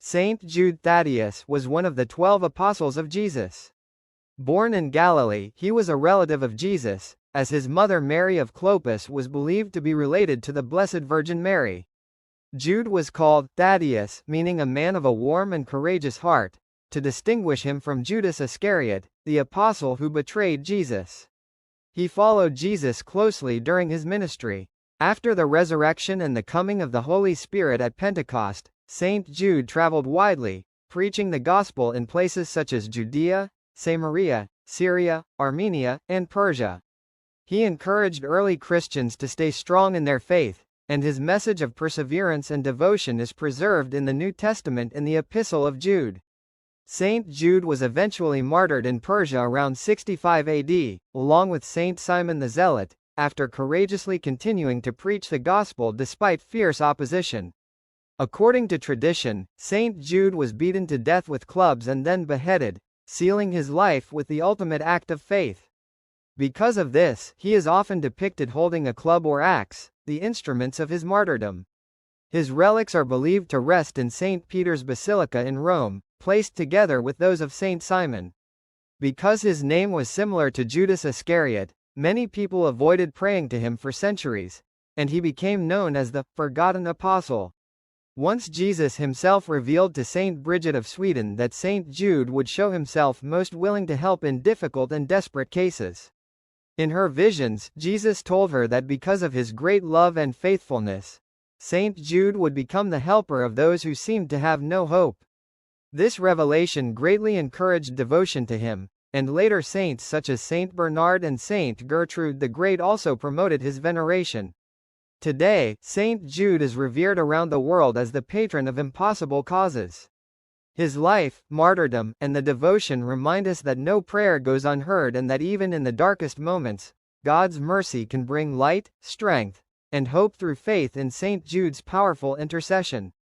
Saint Jude Thadeus was one of the 12 apostles of Jesus. Born in Galilee, he was a relative of Jesus, as his mother Mary of Clopas was believed to be related to the Blessed Virgin Mary. Jude was called Thadeus, meaning a man of a warm and courageous heart, to distinguish him from Judas Iscariot, the apostle who betrayed Jesus. He followed Jesus closely during his ministry. After the resurrection and the coming of the Holy Spirit at Pentecost, Saint Jude traveled widely, preaching the gospel in places such as Judea, Samaria, Syria, Armenia, and Persia. He encouraged early Christians to stay strong in their faith, and his message of perseverance and devotion is preserved in the New Testament in the Epistle of Jude. Saint Jude was eventually martyred in Persia around 65 AD, along with Saint Simon the Zealot, after courageously continuing to preach the gospel despite fierce opposition. According to tradition, Saint Jude was beaten to death with clubs and then beheaded, sealing his life with the ultimate act of faith. Because of this, he is often depicted holding a club or axe, the instruments of his martyrdom. His relics are believed to rest in St. Peter's Basilica in Rome, placed together with those of St. Simon. Because his name was similar to Judas Iscariot, many people avoided praying to him for centuries, and he became known as the forgotten apostle. Once Jesus himself revealed to Saint Bridget of Sweden that Saint Jude would show himself most willing to help in difficult and desperate cases. In her visions, Jesus told her that because of his great love and faithfulness, Saint Jude would become the helper of those who seemed to have no hope. This revelation greatly encouraged devotion to him, and later saints such as Saint Bernard and Saint Gertrude the Great also promoted his veneration. Today, Saint Jude is revered around the world as the patron of impossible causes. His life, martyrdom, and the devotion remind us that no prayer goes unheard and that even in the darkest moments, God's mercy can bring light, strength, and hope through faith in Saint Jude's powerful intercession.